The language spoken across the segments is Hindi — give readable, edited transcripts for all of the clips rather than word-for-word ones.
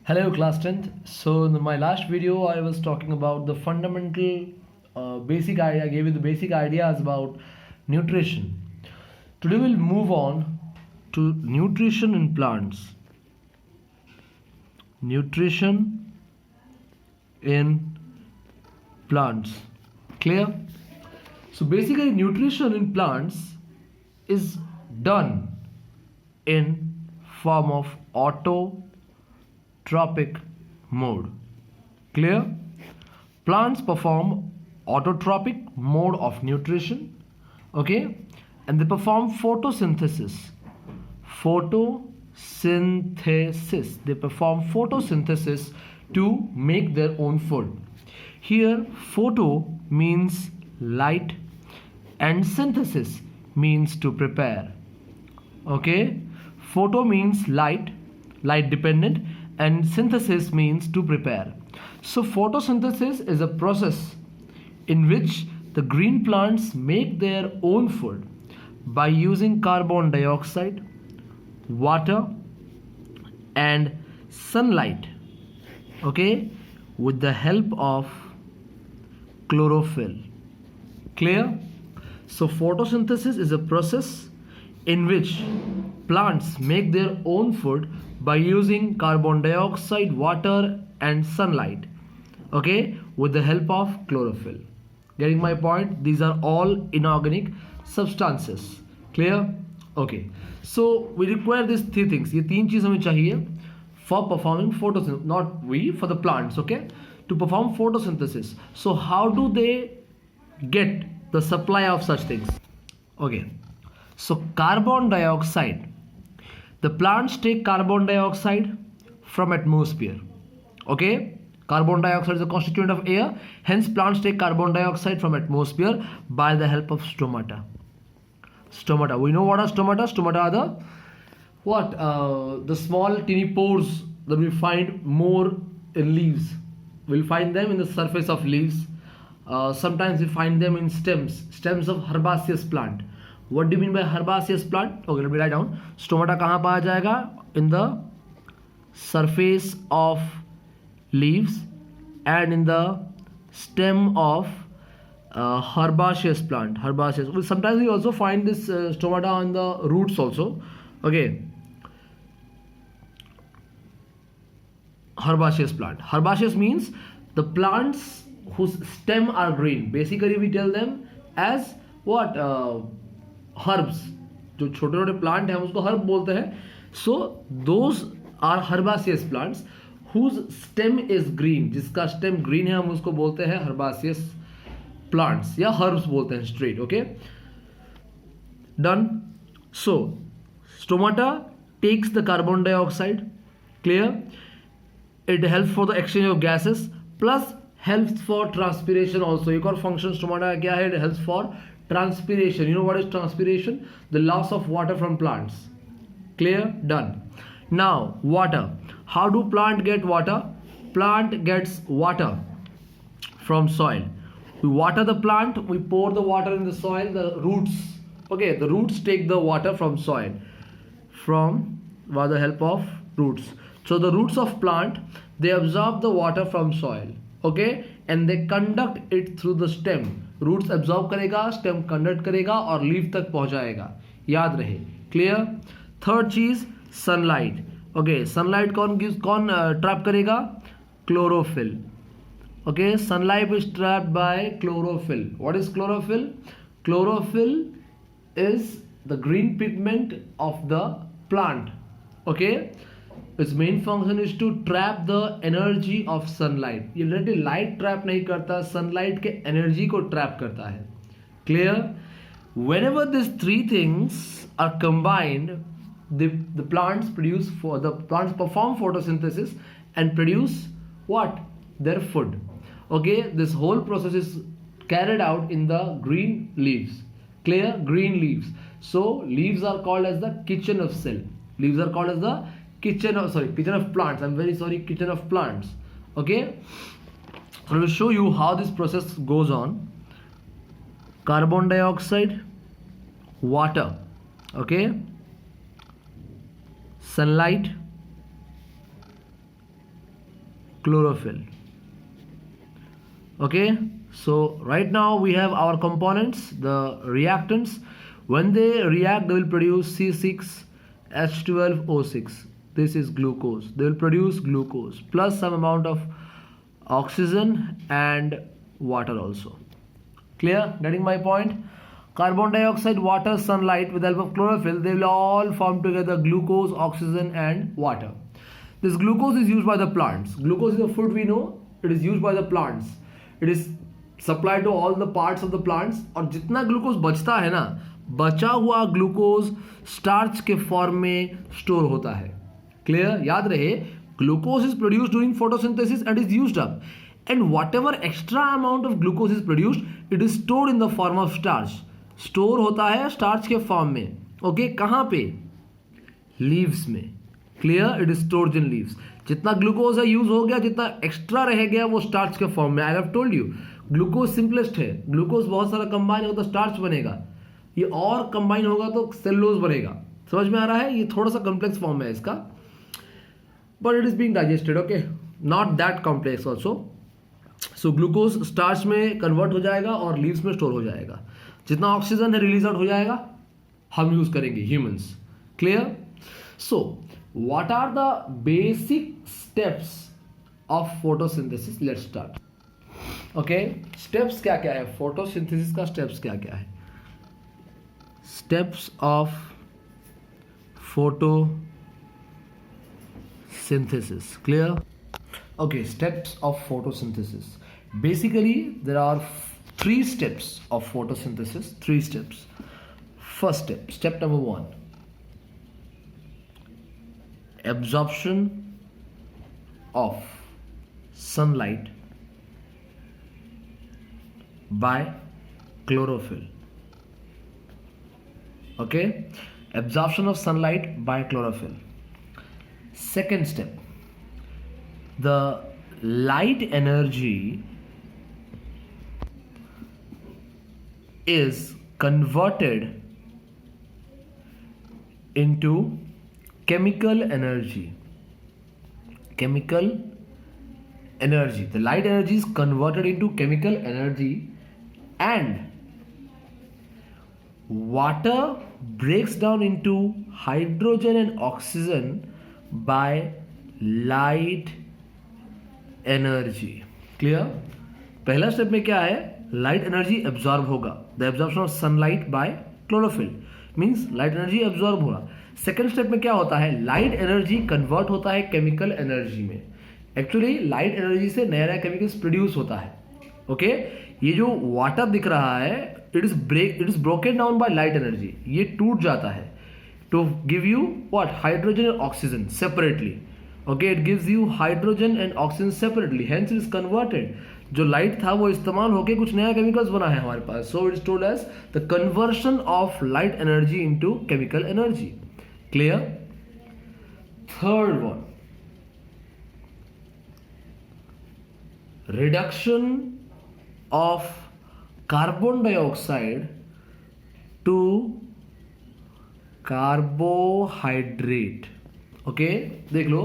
Hello class 10th. So in my last video I was talking about the fundamental basic idea. I gave you the basic ideas about nutrition. Today we'll move on to nutrition in plants. Nutrition in plants. Clear? So basically nutrition in plants is done in form of autotrophic mode. Clear? Plants perform autotrophic mode of nutrition, okay, and they perform photosynthesis. They perform photosynthesis to make their own food. Here photo means light and synthesis means to prepare. Okay, photo means light dependent, and synthesis means to prepare. So photosynthesis is a process in which the green plants make their own food by using carbon dioxide, water and sunlight, okay, with the help of chlorophyll. Clear? So photosynthesis is a process in which plants make their own food by using carbon dioxide, water and sunlight, okay, with the help of chlorophyll. Getting my point? These are all inorganic substances. Clear? Okay, so we require these three things. ये तीन चीज हमें चाहिए for performing photosynthesis, not we, for the plants, okay, to perform photosynthesis. So how do they get the supply of such things? Okay, so carbon dioxide, the plants take carbon dioxide from atmosphere, okay. Carbon dioxide is a constituent of air, hence plants take carbon dioxide from atmosphere by the help of stomata. Stomata, we know what are stomata. Stomata are the small teeny pores that we find more in leaves. We'll find them in the surface of leaves. Sometimes we find them in stems of herbaceous plant. What do you mean by herbaceous plant? Okay, let me write down. Stomata कहाँ पाया जाएगा? In the surface of leaves and in the stem of herbaceous plant. Herbaceous. Well, sometimes we also find this stomata on the roots also. Okay. Herbaceous plant. Herbaceous means the plants whose stem are green. Basically we tell them as what? Herbs. जो छोटे छोटे प्लांट हैं हम उसको हर्ब बोलते हैं. So those are herbaceous plants whose stem is green. जिसका stem green है हम उसको बोलते हैं herbaceous plants या herbs बोलते हैं straight. Okay, done. So stomata takes the carbon dioxide. Clear? It helps for the exchange of gases plus helps for transpiration also. एक और function stomata का क्या है? It helps for transpiration. You know what is transpiration? The loss of water from plants. Clear? Done. Now water. How do plant get water? Plant gets water from soil. We water the plant, we pour the water in the soil, the roots, okay, the roots take the water from soil by the help of roots. So the roots of plant, they absorb the water from soil, okay, and they conduct it through the stem. Roots absorb करेगा, stem conduct करेगा और leaf तक पहुंचाएगा. याद रहे. Clear? Third चीज sunlight. Okay, sunlight कौन trap करेगा? Chlorophyll. Okay, sunlight is trapped by chlorophyll. What is chlorophyll? Chlorophyll is the green pigment of the plant. Okay, its main function is to trap the energy of sunlight. ये डायरेक्टली light trap नहीं करता, sunlight के energy को trap करता है. Clear? Whenever these three things are combined, the plants perform photosynthesis and produce what? Their food. Okay, this whole process is carried out in the green leaves. Clear? Green leaves. So leaves are called as the kitchen of cell. Leaves are called as the kitchen of plants. I'm very sorry, kitchen of plants. Okay, so I will show you how this process goes on. Carbon dioxide, water, okay, sunlight chlorophyll. Okay, so right now we have our components, the reactants. When they react, they will produce C6H12O6. This is glucose. They will produce glucose plus some amount of oxygen and water also. Clear? Getting my point? Carbon dioxide, water, sunlight, with the help of chlorophyll, they will all form together glucose, oxygen and water. This glucose is used by the plants. Glucose is a food we know. It is used by the plants. It is supplied to all the parts of the plants. और जितना ग्लूकोज बचता है ना, बचा हुआ ग्लूकोज स्टार्च के फॉर्म में स्टोर होता है. क्लियर? याद रहे, glucose is produced during photosynthesis and is used up, and whatever extra amount of glucose is produced, it is stored in the form of starch. Store होता है स्टार्च के फॉर्म में. ओके, कहां पे? लीव्स में. Clear? It is stored in leaves. जितना ग्लूकोज है यूज हो गया, जितना एक्स्ट्रा रह गया वो स्टार्च के फॉर्म में. आई have told you, glucose simplest है. ग्लूकोज बहुत सारा कंबाइन होगा तो स्टार्च बनेगा. ये और कंबाइन होगा तो सेलुलोज बनेगा. समझ में आ रहा है? ये थोड़ा सा कॉम्प्लेक्स फॉर्म है इसका, but it is being digested. Okay, not that complex also. So glucose starch में कन्वर्ट हो जाएगा और लीव्स में स्टोर हो जाएगा. जितना ऑक्सीजन है रिलीज आउट हो जाएगा, हम यूज करेंगे humans. Clear? So what are the basic steps of photosynthesis? Let's start. Okay, steps क्या क्या है photosynthesis का? steps क्या क्या है? Steps of photosynthesis. Clear? Okay, steps of photosynthesis. Basically there are three steps of photosynthesis. Three steps. First step, step number 1, absorption of sunlight by chlorophyll. Okay, absorption of sunlight by chlorophyll. Second step, the light energy is converted into chemical energy. Chemical energy. The light energy is converted into chemical energy, and water breaks down into hydrogen and oxygen by light energy. Clear? पहला स्टेप में क्या है? लाइट एनर्जी एब्जॉर्ब होगा. The absorption of sunlight bye chlorophyll means light energy absorb होगा. सेकेंड स्टेप में क्या होता है? लाइट एनर्जी कन्वर्ट होता है केमिकल एनर्जी में. एक्चुअली लाइट एनर्जी से नया नया केमिकल्स प्रोड्यूस होता है. ओके, ये जो वाटर दिख रहा है, it is broken down by light energy. ये टूट जाता है to give you what? Hydrogen and oxygen separately. Okay, it gives you hydrogen and oxygen separately, hence it is converted. जो लाइट था वो इस्तेमाल होकर कुछ नया केमिकल्स बना है हमारे पास. So it is told as the conversion of light energy into chemical energy. Clear? Third one, reduction of carbon dioxide to carbohydrate. Okay, देख लो.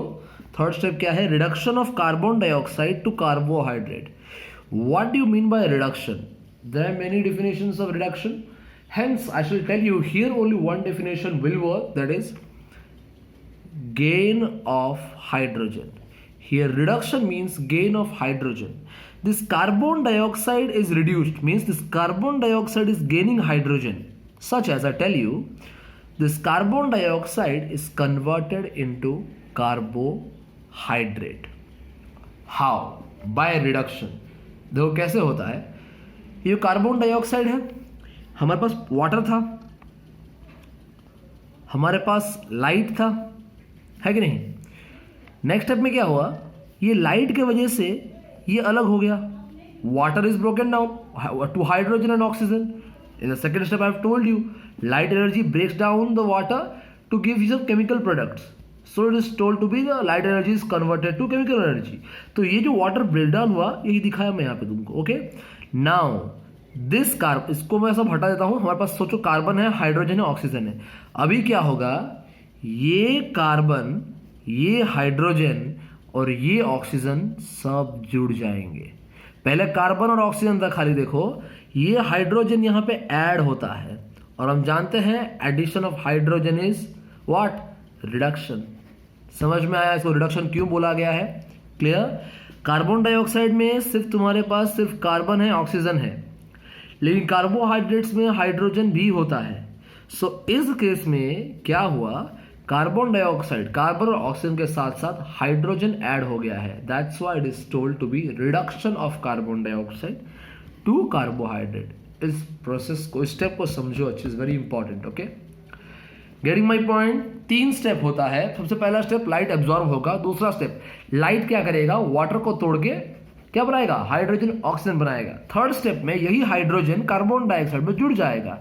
थर्ड स्टेप क्या है? Reduction of carbon dioxide to carbohydrate. What do you mean by reduction? There are many definitions of reduction. Hence, I shall tell you here only one definition will work, that is gain of hydrogen. Here reduction means gain of hydrogen. This carbon dioxide is reduced, means this carbon dioxide is gaining hydrogen. Such as I tell you, this carbon dioxide is converted into carbohydrate. How? By reduction. देखो कैसे होता है. ये कार्बन डाइऑक्साइड है, हमारे पास वाटर था, हमारे पास लाइट था, है कि नहीं? नेक्स्ट स्टेप में क्या हुआ? ये लाइट के वजह से ये अलग हो गया. Water is broken down to hydrogen and oxygen. In the second step I have told you, light energy breaks down the water to give you some chemical products. So it is told to be the light energy is converted to chemical energy. तो ये जो वाटर ब्रेक डाउन हुआ, यही दिखाया मैं यहाँ पे तुमको. ओके, नाउ दिस कार्बन, इसको मैं सब हटा देता हूं. हमारे पास सोचो कार्बन है, हाइड्रोजन है, ऑक्सीजन है. अभी क्या होगा? ये कार्बन, ये हाइड्रोजन और ये ऑक्सीजन सब जुड़ जाएंगे। पहले कार्बन और ऑक्सीजन था खाली, देखो ये हाइड्रोजन यहाँ पे ऐड होता है, और हम जानते हैं addition of hydrogen is what, reduction. समझ में आया इसको रिडक्शन क्यों बोला गया है? क्लियर? कार्बन डाइऑक्साइड में सिर्फ तुम्हारे पास सिर्फ कार्बन है, ऑक्सीजन है, लेकिन कार्बोहाइड्रेट्स में हाइड्रोजन भी होता है। सो इस केस में क्या हुआ, कार्बन डाइऑक्साइड, कार्बन और ऑक्सीजन के साथ साथ हाइड्रोजन ऐड हो गया है। That's why it is told to be reduction of carbon dioxide to carbohydrate. इस प्रोसेस को, स्टेप को समझो अच्छे, is very important. Okay, getting my point? 3 step होता है। सबसे पहला स्टेप लाइट एब्जॉर्ब होगा, दूसरा स्टेप लाइट क्या करेगा, वाटर को तोड़ के क्या बनाएगा, हाइड्रोजन ऑक्सीजन बनाएगा। थर्ड स्टेप में यही हाइड्रोजन कार्बन डाइऑक्साइड में जुड़ जाएगा,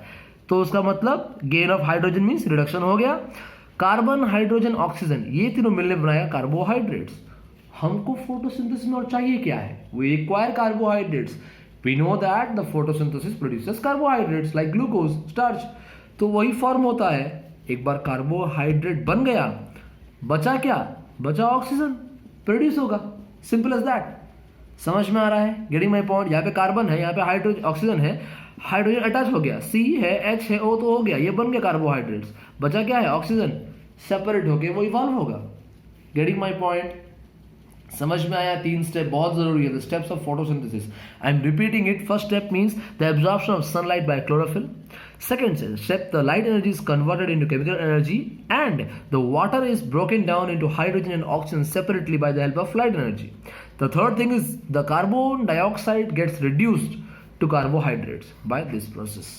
तो उसका मतलब gain of hydrogen means reduction हो गया। कार्बन, हाइड्रोजन, ऑक्सीजन ये तीनों मिलने बनाएगा कार्बोहाइड्रेट्स। हमको फोटोसिंथेसिस में और चाहिए क्या है, we require carbohydrates. We know that the photosynthesis produces carbohydrates like glucose, starch. तो वही फॉर्म होता है। एक बार कार्बोहाइड्रेट बन गया, बचा क्या, बचा ऑक्सीजन, प्रोड्यूस होगा। Simple as that. समझ में आ रहा है? Getting my point? यहाँ पे कार्बन है, यहाँ पे हाइड्रोजन, ऑक्सीजन है, हाइड्रोजन अटैच हो गया, सी है, एच है, ओ तो हो गया, ये बन गया कार्बोहाइड्रेट्स। बचा क्या है, ऑक्सीजन, सेपरेट होके वो इवॉल्व होगा। Getting my point? समझ में आया? 3 स्टेप बहुत जरूरी है, the steps of photosynthesis. I am repeating it. First step means the absorption of sunlight bye chlorophyll. Second step, the light energy is converted into chemical energy and the water is broken down into hydrogen and oxygen separately by the help of light energy. The third thing is the carbon dioxide gets reduced to carbohydrates by this process.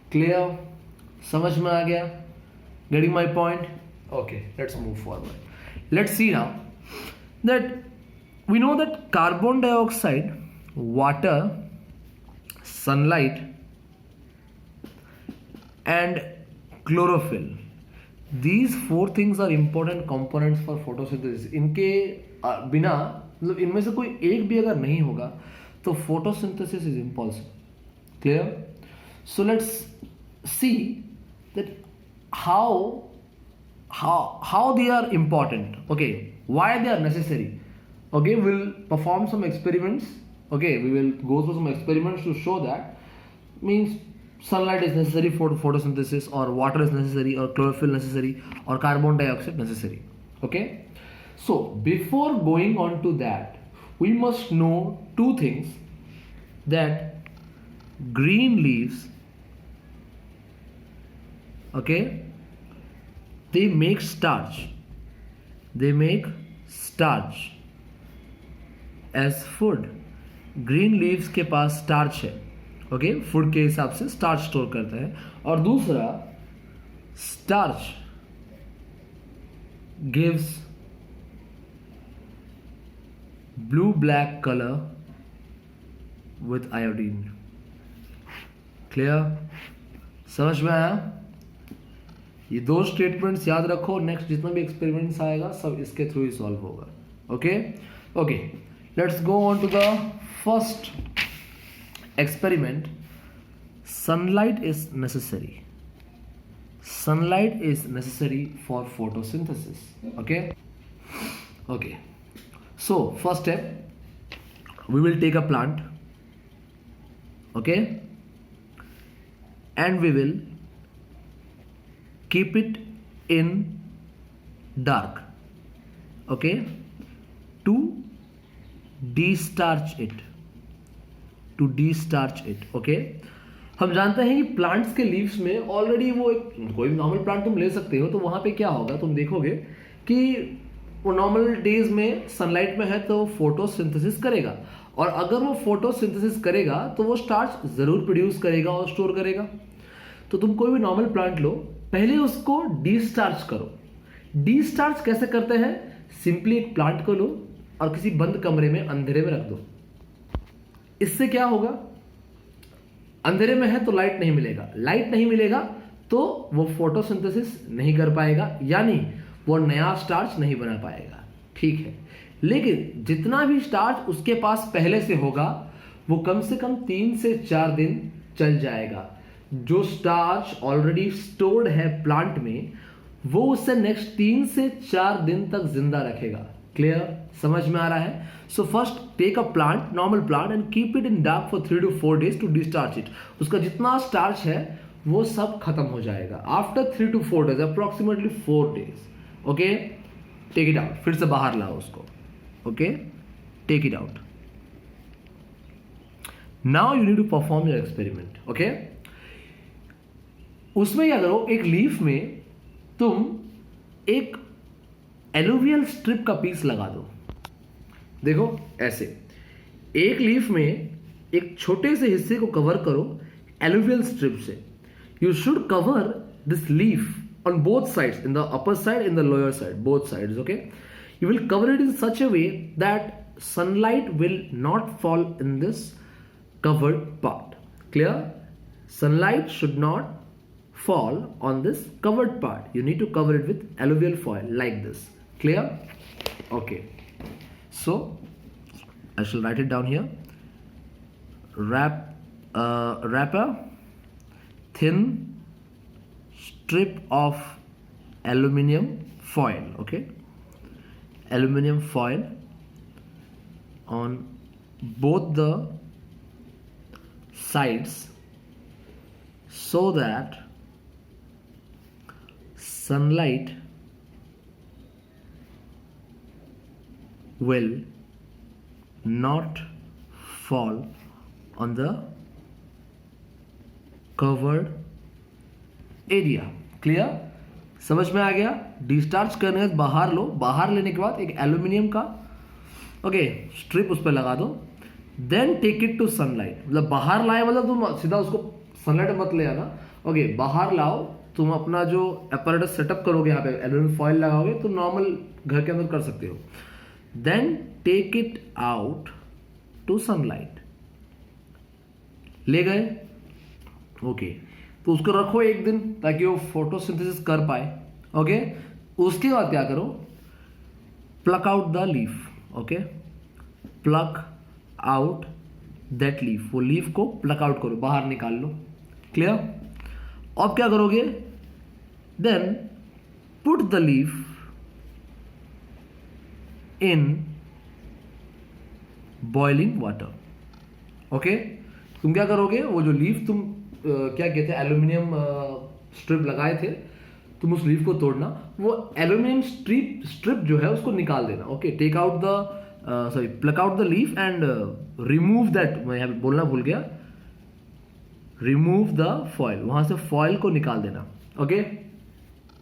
Clear? समझ में आ गया? Getting my point? Okay, let's move forward. Let's see now that we know that carbon dioxide, water, sunlight and chlorophyll, these 4 things are important components for photosynthesis. इनके बिना, मतलब इनमें से कोई एक भी अगर नहीं होगा तो photosynthesis is impossible. Clear? So let's see that how they are important. Okay, why they are necessary. Okay, we'll perform some experiments. Okay, we will go through some experiments to show that means sunlight is necessary for photosynthesis, or water is necessary, or chlorophyll necessary, or carbon dioxide necessary. Okay, so before going on to that, we must know 2 things, that green leaves, okay, they make starch as food. green leaves के पास starch है, ओके, फूड के हिसाब से स्टार्च स्टोर करते हैं। और दूसरा, starch gives blue black colour with iodine. Clear? समझ में आया? ये 2 स्टेटमेंट्स याद रखो, नेक्स्ट जितना भी एक्सपेरिमेंट्स आएगा सब इसके थ्रू ही सॉल्व होगा। Okay okay, let's go on to the first experiment. Sunlight is necessary. Sunlight is necessary for photosynthesis. Okay, okay, so first step, we will take a plant, okay, and we will keep it in dark, okay, to de-starch it. To de starch it. Okay, हम जानते हैं कि प्लांट्स के लीव्स में ऑलरेडी वो कोई भी नॉर्मल प्लांट तुम ले सकते हो, तो वहाँ पे क्या होगा, तुम देखोगे कि वो नॉर्मल डेज में सनलाइट में है तो फोटोसिंथेसिस करेगा, और अगर वो फोटोसिंथेसिस करेगा तो वो स्टार्च ज़रूर प्रोड्यूस करेगा और स्टोर करेगा। तो तुम कोई भी नॉर्मल प्लांट लो, पहले उसको डी स्टार्च करो। डी स्टार्च कैसे करते हैं? सिंपली एक प्लांट को लो और किसी बंद कमरे में अंधेरे में रख दो। इससे क्या होगा, अंधेरे में है तो लाइट नहीं मिलेगा, लाइट नहीं मिलेगा तो वो फोटोसिंथेसिस नहीं कर पाएगा, यानी वो नया स्टार्च नहीं बना पाएगा। ठीक है, लेकिन जितना भी स्टार्च उसके पास पहले से होगा वो कम से कम 3 से 4 दिन चल जाएगा। जो स्टार्च ऑलरेडी स्टोर्ड है प्लांट में, वो उससे नेक्स्ट 3 से 4 दिन तक जिंदा रखेगा। क्लियर? समझ में आ रहा है? So first take a plant, normal plant, and keep it in dark for 3 to 4 days to discharge it. उसका जितना स्टार्च है वो सब खत्म हो जाएगा after 3 to 4 days, approximately 4 days. Okay, take it out, फिर से बाहर लाओ उसको. Okay, take it out. Now you need to perform your experiment. Okay, उसमें क्या करो, एक लीफ में तुम एक एलुवियल स्ट्रिप का पीस लगा दो. देखो ऐसे एक लीफ में एक छोटे से हिस्से को कवर करो एलुवियल स्ट्रिप से. You should cover this leaf on both sides, in the upper side, in the lower side, both sides. Okay, you will cover it in such a way that sunlight will not fall in this covered part. Clear? Sunlight should not fall on this covered part. You need to cover it with alluvial foil like this. Clear? Okay. So I shall write it down here. Wrap a thin strip of aluminium foil. Okay. Aluminium foil on both the sides so that sunlight will not fall on the covered area. Clear? समझ में आ गया? डिस्चार्ज करने के बाद बाहर लो, बाहर लेने के बाद एक एल्यूमिनियम का स्ट्रिप उस पर लगा दो. Then take it to sunlight. मतलब बाहर लाए मतलब तुम सीधा उसको सनलाइट मत ले आना. ओके, बाहर लाओ, तुम अपना जो अपैरेटस सेटअप करोगे यहाँ पे एल्यूमिनियम फॉइल लगाओगे तो नॉर्मल घर के अंदर कर सकते हो. Then take it out to sunlight. ले गए? ओके, तो उसको रखो एक दिन ताकि वो फोटोसिंथेसिस कर पाए. ओके, उसके बाद क्या करो, pluck out the leaf. Okay, pluck out that leaf. वो लीफ को प्लक आउट करो, बाहर निकाल लो. क्लियर? अब क्या करोगे, then put the leaf in boiling water. Okay, तुम क्या करोगे, वो जो लीफ तुम क्या कहते हैं एल्यूमिनियम स्ट्रिप लगाए थे, तुम उस लीफ को तोड़ना, वो एल्यूमिनियम स्ट्रिप जो है उसको निकाल देना. Okay, take out the pluck out the leaf and remove that. मैं यहाँ पे बोलना भूल गया, remove the foil. वहां से foil को निकाल देना. Okay,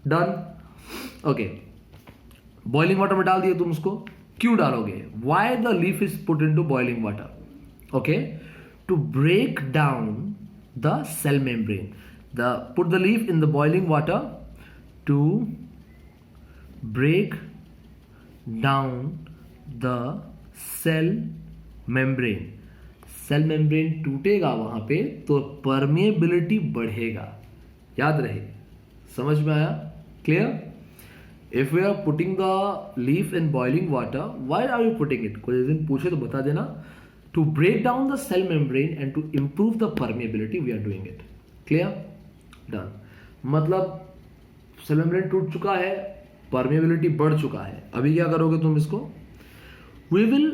done. Okay, boiling water में डाल दिए तुम उसको. क्यों डालोगे? why the leaf is put into boiling water? Okay, to break down the cell membrane. Put the leaf in the boiling water to break down the cell membrane. Cell membrane टूटेगा वहां पे तो परमेबिलिटी बढ़ेगा. याद रहे, समझ में आया? Clear? If we are putting the leaf in boiling water, why are you putting it? कोई दिन पूछे तो बता देना. To break down the cell membrane and to improve the permeability we are doing it. Clear? Done. मतलब सेल मेम्ब्रेन टूट चुका है, परमेबिलिटी बढ़ चुका है. अभी क्या करोगे तुम इसको, वी विल,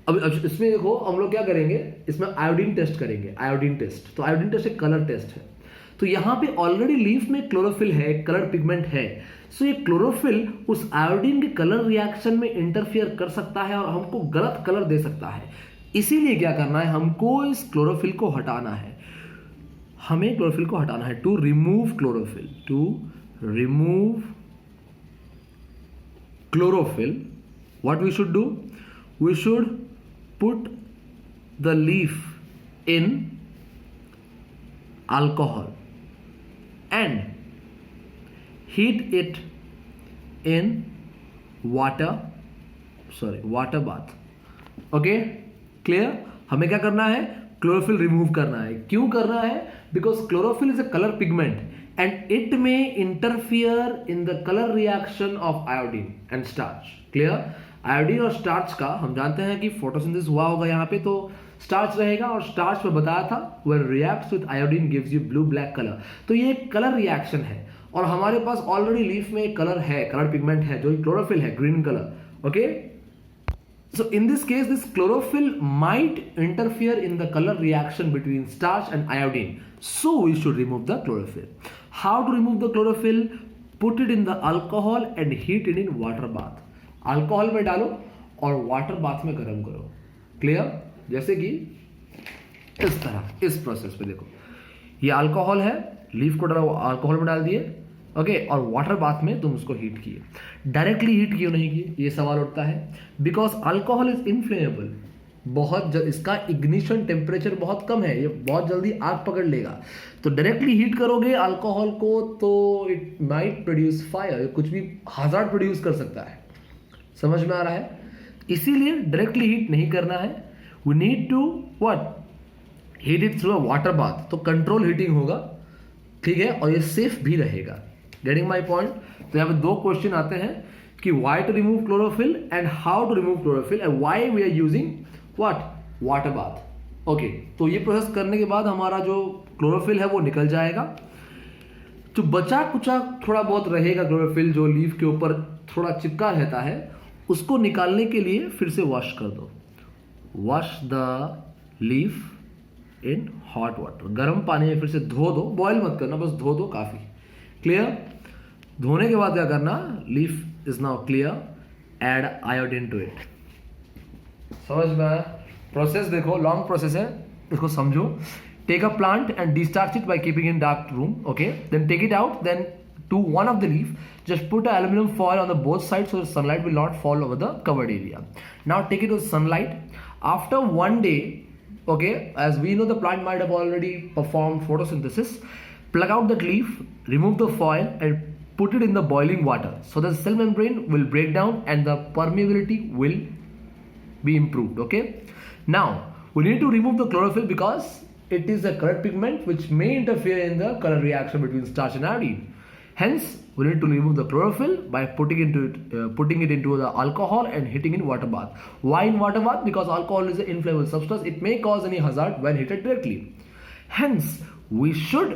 अब इसमें देखो हम लोग क्या करेंगे, इसमें आयोडीन टेस्ट करेंगे. आयोडीन टेस्ट, तो आयोडीन टेस्ट एक कलर टेस्ट है. तो यहाँ पे ऑलरेडी लीफ में क्लोरोफिल है, कलर पिगमेंट है. सो ये क्लोरोफिल उस आयोडीन के कलर रिएक्शन में इंटरफियर कर सकता है और हमको गलत कलर दे सकता है. इसीलिए क्या करना है, हमको इस क्लोरोफिल को हटाना है. हमें क्लोरोफिल को हटाना है. To remove chlorophyll, to remove chlorophyll, what we should do, we should put the leaf in alcohol and heat it in water bath. Okay, clear? हमें क्या करना है, क्लोरोफिल रिमूव करना है. क्यों करना है? Because chlorophyll is a colour pigment and it में interfere in the colour reaction of iodine and starch. Clear? Iodine और स्टार्च का हम जानते हैं कि फोटोसिंथेसिस हुआ होगा यहाँ पे, तो स्टार्च रहेगा और स्टार्च में बताया था when reacts with iodine gives you blue black colour. तो ये एक कलर रिएक्शन है और हमारे पास ऑलरेडी लीफ में एक कलर है, कलर पिगमेंट है जो क्लोरोफिल है, green colour. Okay, So in this case, this chlorophyll might interfere in the color reaction between starch and iodine. So we should remove the chlorophyll. How to remove the chlorophyll? Put it in the alcohol and heat it in water bath. Alcohol में डालो और वाटर बाथ में गर्म करो. क्लियर? जैसे कि इस तरह, इस प्रोसेस पे देखो, ये अल्कोहल है, लीफ को डालो, अल्कोहल में डाल दिए, ओके, और वाटर बाथ में तुम उसको हीट किए. डायरेक्टली हीट क्यों नहीं किए, ये सवाल उठता है. बिकॉज अल्कोहल इज इनफ्लेमेबल, इसका इग्निशन टेम्परेचर बहुत कम है, ये बहुत जल्दी आग पकड़ लेगा. तो डायरेक्टली हीट करोगे अल्कोहल को तो इट माइट प्रोड्यूस फायर, कुछ भी हजार्ड प्रोड्यूस कर सकता है. समझ में आ रहा है? इसीलिए डायरेक्टली हीट नहीं करना है. We need to what, heat it through a water bath. तो कंट्रोल हीटिंग होगा, ठीक है, और ये सेफ भी रहेगा. Getting my point? तो यहाँ पे दो क्वेश्चन आते हैं कि why to remove chlorophyll and how to remove chlorophyll and why we are using what, water bath. Okay, तो ये प्रोसेस करने के बाद हमारा जो क्लोरोफिल है वो निकल जाएगा. जो बचा कुचा थोड़ा बहुत रहेगा क्लोरोफिल, जो लीफ के ऊपर थोड़ा चिपका रहता है, उसको निकालने के लिए फिर से वॉश कर दो. Wash the leaf in hot water. गर्म पानी में फिर से धो दो, बॉयल मत करना, बस धो दो, काफी. क्लियर? धोने के बाद क्या करना, leaf is now clear, add iodine to it. समझ में आया? प्रोसेस देखो, लॉन्ग प्रोसेस है, इसको समझो. Take a plant and destarch it by keeping in dark room. Okay, then take it out, then to one of the leaf, just put a aluminum foil on the both sides so the sunlight will not fall over the covered area. Now take it to sunlight. After one day, okay, as we know the plant might have already performed photosynthesis, plug out that leaf, remove the foil and put it in the boiling water so the cell membrane will break down and the permeability will be improved. Okay, now we need to remove the chlorophyll because it is a colored pigment which may interfere in the color reaction between starch and iodine. Hence, we need to remove the chlorophyll by putting it into the alcohol and heating in water bath. Why in water bath? Because alcohol is an inflammable substance. It may cause any hazard when heated directly. Hence, we should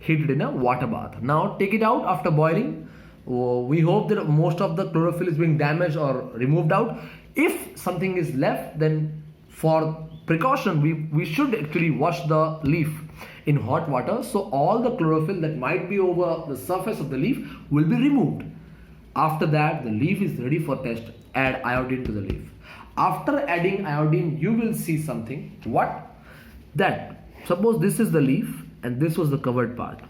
heat it in a water bath. Now, take it out after boiling. We hope that most of the chlorophyll is being damaged or removed out. If something is left, then for precaution, we should actually wash the leaf in hot water, so all the chlorophyll that might be over the surface of the leaf will be removed. After that, the leaf is ready for test. Add iodine to the leaf. After adding iodine, you will see something. What? That suppose this is the leaf and this was the covered part.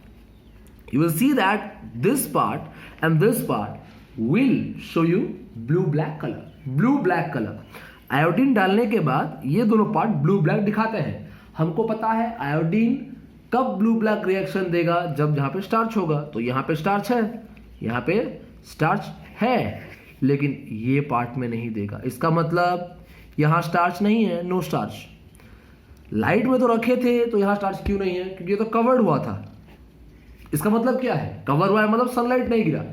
You will see that this part and this part will show you blue-black color. Blue-black color. Iodine डालने के बाद ये दोनों पार्ट ब्लू ब्लैक दिखाते हैं. हमको पता है आयोडीन कब ब्लू ब्लैक रिएक्शन देगा, जब यहाँ पे स्टार्च होगा. तो यहाँ पे स्टार्च है, यहाँ पे स्टार्च है, लेकिन ये पार्ट में नहीं देगा. इसका मतलब यहाँ स्टार्च नहीं है, नो स्टार्च. लाइट में तो रखे थे, तो यहाँ स्टार्च क्यों नहीं है? क्योंकि ये तो कवर्ड हुआ था. इसका मतलब क्या है? कवर हुआ है मतलब सनलाइट नहीं गिरा.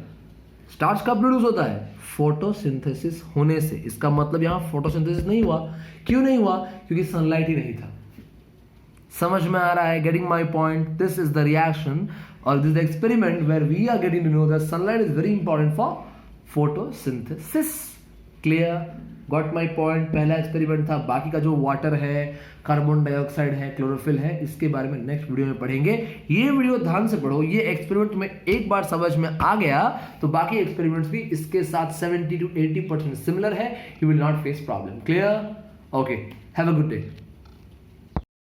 स्टार्च कब प्रोड्यूस होता है? फोटोसिंथेसिस होने से. इसका मतलब यहाँ फोटोसिंथेसिस नहीं हुआ. क्यों नहीं हुआ? क्योंकि सनलाइट ही नहीं था. समझ में आ रहा है? Getting my point? This is the reaction और this the experiment where we are getting to know that sunlight is very important for photosynthesis. Clear? Got my point? पहला एक्सपेरिमेंट था. बाकी का जो वाटर है, कार्बन डाइऑक्साइड है, क्लोरोफिल है, इसके बारे में नेक्स्ट वीडियो में पढ़ेंगे. ये वीडियो ध्यान से पढ़ो. ये एक्सपेरिमेंट में एक बार समझ में आ गया तो बाकी एक्सपेरिमेंट्स भी इसके साथ 70 to 80% सिमिलर है. You will not face problem. Clear? Okay, have a good day.